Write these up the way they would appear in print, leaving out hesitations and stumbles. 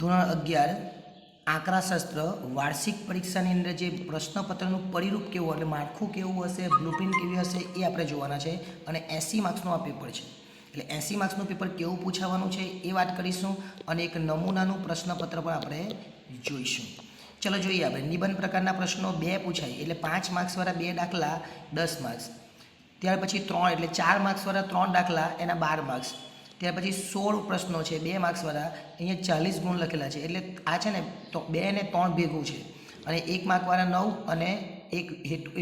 ધોરણ 11 આંકડાશાસ્ત્ર વાર્ષિક પરીક્ષાની અંદર જે પ્રશ્નપત્રનું પરિરૂપ કેવું એટલે માળખું કેવું હશે, બ્લુપ્રિન્ટ કેવી હશે એ આપણે જોવાના છે. અને 80 માર્ક્સનું આ પેપર છે, એટલે 80 માર્ક્સનું પેપર કેવું પૂછાવાનું છે એ વાત કરીશું. અને એક નમૂનાનું પ્રશ્નપત્ર પણ આપણે જોઈશું. ચલો જોઈએ. આપણે નિબંધ પ્રકારના પ્રશ્નો 2 પૂછાય એટલે 5 માર્ક્સવાળા 2 દાખલા 10 માર્ક્સ. ત્યાર પછી 3 એટલે 4 માર્ક્સવાળા 3 દાખલા એના 12 માર્ક્સ. ત્યાર પછી 16 પ્રશ્નો છે 2 માર્ક્સવાળા, અહીંયા 40 ગુણ લખેલા છે. એટલે આ છે ને તો 2 ને 3 ભેગું છે. અને 1 માર્કવાળા 9 અને એક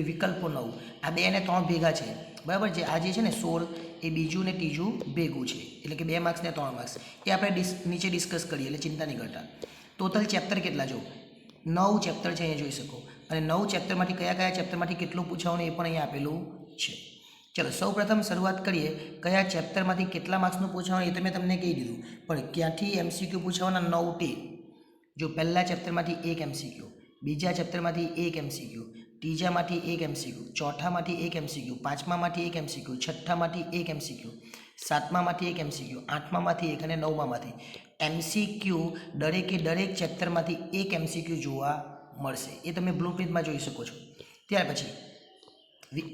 વિકલ્પો 9, આ 2 ને 3 ભેગા છે. બરાબર છે. આ જે છે ને 16 એ બીજું ને ત્રીજું ભેગું છે, એટલે કે 2 માર્ક્સ ને 3 માર્ક્સ. એ આપણે નીચે ડિસ્કસ કરીએ, એટલે ચિંતા નહીં કરતા. ટોટલ ચેપ્ટર કેટલા જો 9 ચેપ્ટર છે, અહીંયા જોઈ શકો. અને 9 ચેપ્ટરમાંથી કયા કયા ચેપ્ટરમાંથી કેટલું પૂછવાનું એ પણ અહીંયા આપેલું છે. ચલો સૌપ્રથમ શરૂઆત કરીએ. કયા ચેપ્ટરમાંથી કેટલા માર્ક્સનું પૂછવાનું એ તો મેં તમને કહી દીધું, પણ ક્યાંથી એમસીક્યુ પૂછવાના 9 ટી. જો પહેલા ચેપ્ટરમાંથી 1 એમસીક્યુ, બીજા ચેપ્ટરમાંથી 1 એમસીક્યુ, ત્રીજામાંથી 1 એમસીક્યુ, ચોથામાંથી 1 એમસીક્યુ, પાંચમામાંથી 1 એમસીક્યુ, છઠ્ઠામાંથી 1 એમસીક્યુ, સાતમામાંથી 1 એમસીક્યુ, આઠમામાંથી 1 અને નવમામાંથી એમસીક્યુ. દરેકે દરેક ચેપ્ટરમાંથી 1 એમસીક્યુ જોવા મળશે. એ તમે બ્લુપ્રિન્ટમાં જોઈ શકો છો. ત્યાર પછી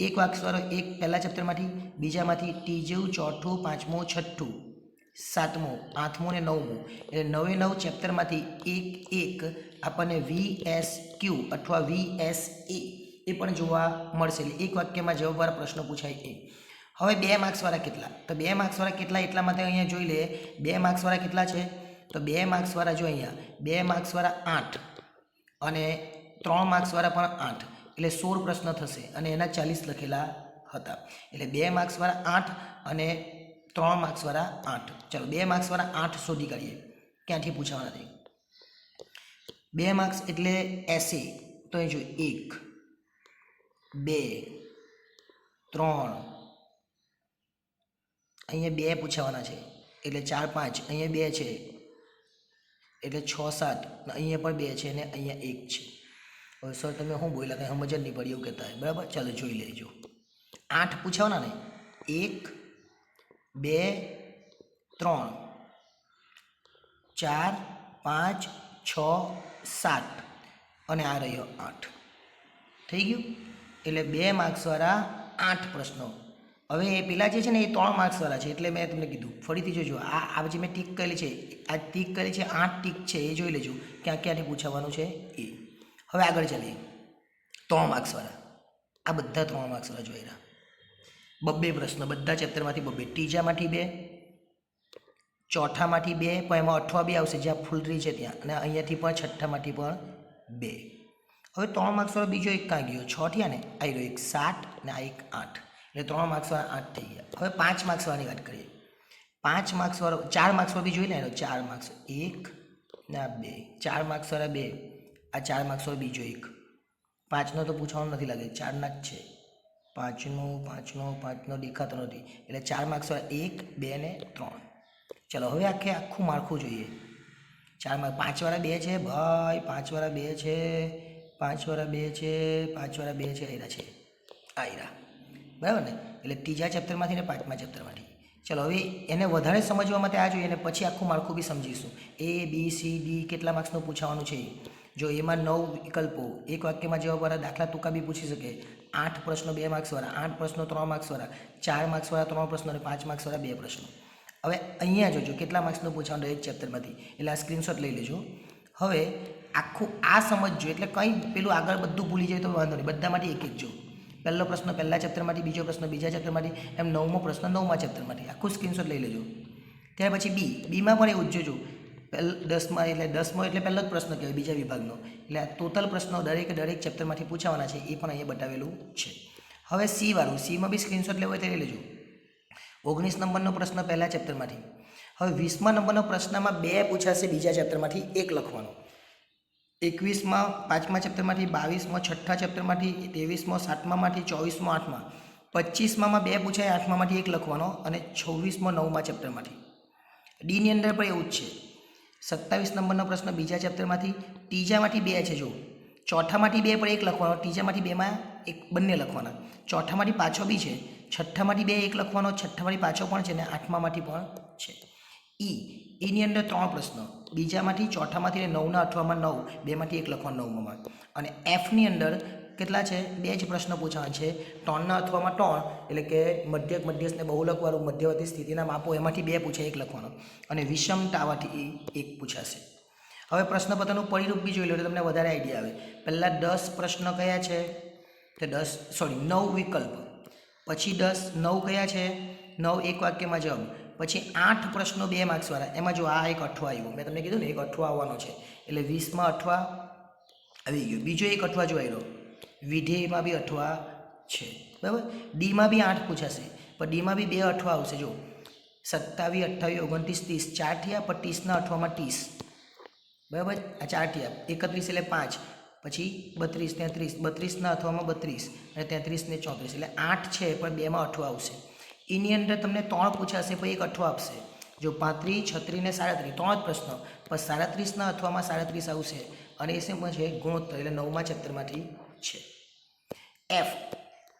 એક વાક્યવાળો એક પહેલા ચેપ્ટરમાંથી, બીજામાંથી, ત્રીજું, ચોથું, પાંચમું, છઠ્ઠું, સાતમું, આઠમું ને નવમું. એટલે 9 ચેપ્ટરમાંથી એક આપણને VSQ અથવા VSA એ પણ જોવા મળશે. એટલે એક વાક્યમાં જવાબવાળા પ્રશ્નો પૂછાય એ. હવે 2 માર્ક્સવાળા કેટલા? તો 2 માર્ક્સવાળા કેટલા એટલા માટે અહીંયા જોઈ લે. 2 માર્ક્સવાળા કેટલા છે? તો 2 માર્ક્સવાળા જો અહીંયા 2 માર્ક્સવાળા 8 અને 3 માર્ક્સવાળા પણ 8, એટલે 16 પ્રશ્ન થશે અને એના 40 લખેલા હતા. એટલે 2 માર્ક્સવાળા 8 અને 3 માર્ક્સવાળા 8. ચલો 2 માર્ક્સવાળા 8 શોધી કાઢીએ ક્યાંથી પૂછવાના છે. 2 માર્ક્સ એટલે એસે, તો અહીં જો 1 2 3, અહીંયા 2 પૂછવાના છે એટલે 4 5, અહીંયા 2 છે એટલે 6 7, અહીંયા પણ 2 છે અને અહીંયા 1 છે. હવે સર તમે શું બોલ્યા, કંઈ સમજ જ નહીં પડી એવું કહેતા હોય. બરાબર, ચાલો જોઈ લેજો. 8 પૂછવાના ને, 1 2 3 4 5 6 7 અને આ રહ્યો 8. થઈ ગયું. એટલે 2 માર્ક્સવાળા 8 પ્રશ્નો. હવે પેલા જે છે ને એ 3 માર્ક્સવાળા છે, એટલે મેં તમને કીધું ફરીથી જોજો. આ જે મેં ટીક કરેલી છે, આ ટીક કરેલી છે 8 ટીક છે, એ જોઈ લેજો ક્યાં ક્યાંથી પૂછવાનું છે એ. હવે આગળ ચાલીએ. 3 માર્ક્સવાળા, આ બધા 3 માર્ક્સવાળા જોઈ રહ્યા. 2 પ્રશ્નો બધા ચેપ્ટરમાંથી 2, ત્રીજામાંથી 2, ચોથામાંથી 2, પણ એમાં 8 બી આવશે જ્યાં ફૂલરી છે ત્યાં, અને અહીંયાથી પણ છઠ્ઠામાંથી પણ 2. હવે 3 માર્ક્સવાળો બીજો એક કાં ગયો? 6 થયા ને, આ રહ્યો એક 7 ને આ એક 8, એટલે 3 માર્ક્સવાળા 8 થઈ ગયા. હવે 5 માર્ક્સવાળાની વાત કરીએ. 5 માર્ક્સવાળો 4 માર્ક્સવાળો બી જોઈ લે. 4 માર્ક્સ 1 ને આ 2, 4 માર્ક્સવાળા 2, આ 4 માર્ક્સવાળો બીજો એક. 5નો તો પૂછવાનું નથી લાગે, 4ના જ છે. 5નો દેખાતો નથી, એટલે 4 માર્ક્સવાળા 1 2 ને 3. ચલો હવે આખું માળખું જોઈએ. 4 માર્ક 5વાળા 2 છે ભાઈ, 5વાળા 2 છે, 5વાળા 2 છે, 5વાળા 2 છે, આયરા છે, આયરા. બરાબર ને? એટલે ત્રીજા ચેપ્ટરમાંથી ને 5મા ચેપ્ટરમાંથી. ચલો હવે એને વધારે સમજવા માટે આ જોઈએ, અને પછી આખું માળખું બી સમજીશું. ABCD કેટલા માર્ક્સનું પૂછવાનું છે. જો એમાં 9 વિકલ્પો, એક વાક્યમાં જવાબવાળા દાખલા ટૂંકા બી પૂછી શકે. 8 પ્રશ્નો 2 માર્ક્સવાળા, 8 પ્રશ્નો 3 માર્ક્સવાળા, 4 માર્ક્સવાળા 3 પ્રશ્નો અને 5 માર્ક્સવાળા 2 પ્રશ્નો. હવે અહીંયા જોજો કેટલા માર્ક્સનું પૂછવાનું દરેક ચેપ્ટરમાંથી, એટલે આ સ્ક્રીનશોટ લઈ લેજો. હવે આખું આ સમજજો, એટલે કંઈ પેલું આગળ બધું ભૂલી જાય તો વાંધો નહીં, બધામાંથી એક એક જો. પહેલો પ્રશ્ન પહેલા ચેપ્ટરમાંથી, બીજો પ્રશ્ન બીજા ચેપ્ટરમાંથી, એમ 9મો પ્રશ્ન 9મા ચેપ્ટરમાંથી. આખું સ્ક્રીનશોટ લઈ લેજો. ત્યાર પછી બીમાં પણ એવું જ જોજો. 10મા એટલે 10મો એટલે પહેલો જ પ્રશ્ન કહેવાય બીજા વિભાગનો. એટલે આ ટોટલ પ્રશ્નો દરેક ચેપ્ટરમાંથી પૂછાવાના છે, એ પણ અહીંયા બતાવેલું છે. હવે C વાળું, Cમાં બી સ્ક્રીનશોટ લેવો હોય તો લઈ લેજો. 19 નંબરનો પ્રશ્ન પહેલા ચેપ્ટરમાંથી. હવે 20મા નંબરનો પ્રશ્નમાં 2 પૂછાશે બીજા ચેપ્ટરમાંથી, 1 લખવાનો. 21માં 5મા ચેપ્ટરમાંથી, 22માં 6ઠ્ઠા ચેપ્ટરમાંથી, 23માં 7મામાંથી, 24માં 8મા, 25માં 2 પૂછાય 8મામાંથી 1 લખવાનો, અને 26માં 9મા ચેપ્ટરમાંથી. Dની અંદર પણ એવું જ છે. 27 નંબરનો પ્રશ્ન બીજા ચેપ્ટરમાંથી, ત્રીજામાંથી 2 છે જો, ચોથામાંથી 2 પણ 1 લખવાનો, ત્રીજામાંથી 2માં 1 બંને લખવાના, ચોથામાંથી પાછો બી છે, છઠ્ઠામાંથી 2 1 લખવાનો, છઠ્ઠામાંથી પાછો પણ છે, ને 8મામાંથી પણ છે. એની અંદર 3 પ્રશ્નો, બીજામાંથી ચોથામાંથી 9ના 8માં 9, બેમાંથી એક લખવાનું 9માં. અને એફની અંદર કેટલા છે? 2 જ પ્રશ્નો પૂછાવાના છે. 3ના 8માં 3 એટલે કે મધ્યક મધ્યસ્થને બહુલકવાળું મધ્યવર્તી સ્થિતિના માપો, એમાંથી 2 પૂછાય, એક લખવાનો. અને વિષમતાવાથી એક પૂછાશે. હવે પ્રશ્નપત્રનું પરિરૂપ બી જોઈ લો એટલે તમને વધારે આઈડિયા આવે. પહેલાં 10 પ્રશ્ન કયા છે? તો 9 વિકલ્પ, પછી 9 કયા છે? 9 એક વાક્યમાં જવાબ, પછી 8 પ્રશ્નો 2 માર્ક્સવાળા. એમાં જો આ એક અઠવા આવ્યું, મેં તમને કીધું ને એક અઠવા આવવાનો છે, એટલે 20માં અઠવા આવી ગયું. બીજો એક અઠવા જો આવ્યો, વિધેયમાં બી અઠવા છે, બરાબર. ડીમાં બી 8 પૂછાશે, પણ ડીમાં બી 2 અઠવા આવશે. જો 27, 28, 29, 30, 4 થયા, પણ 30ના 8માં 30, બરાબર. આ 4 થયા, 31 એટલે 5, પછી 32, 33, 32ના 8માં 32, અને 33 ને 34, એટલે 8 છે, પણ 2માં અઠવા આવશે. એની અંદર તમને 3 પૂછાશે, પછી એક અઠવા આપશે. જો 35, 36 ને 37, 3 જ પ્રશ્નો, પણ 37ના 8માં 37 આવશે. અને એ શું છે? ગુણોત્તર, એટલે 9મા ચેપ્ટરમાંથી છે.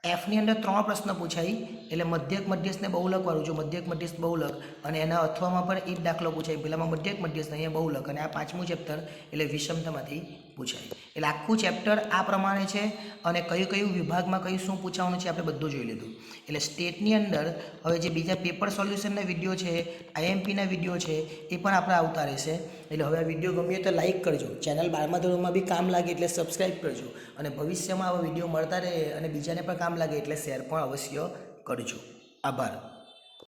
એફની અંદર 3 પ્રશ્ન પૂછાય, એટલે મધ્યક મધ્યસ્થને બહુલકવાળું. જો મધ્યક મધ્યસ્થ બહુલક, અને એના અથવામાં પણ એ જ દાખલો પૂછાય. પેલામાં મધ્યક મધ્યસ્થ, અહીંયા બહુલક, અને આ 5મું ચેપ્ટર એટલે વિષમતામાંથી પૂછાય. એટલે આખું ચેપ્ટર આ પ્રમાણે છે. અને કયું વિભાગમાં કયું શું પૂછવાનું છે આપણે બધું જોઈ લીધું. એટલે સ્ટેટની અંદર હવે જે બીજા પેપર સોલ્યુશનના વિડીયો છે, આઈએમપીના વિડીયો છે, એ પણ આપણે આવતા રહેશે. એટલે હવે આ વિડીયો ગમ્યો તો લાઇક કરજો, ચેનલ 12મા ધોરણમાં બી કામ લાગે એટલે સબસ્ક્રાઈબ કરજો, અને ભવિષ્યમાં આવા વિડીયો મળતા રહે અને બીજાને પણ કામ લાગે એટલે શેર પણ અવશ્ય કરજો. આભાર.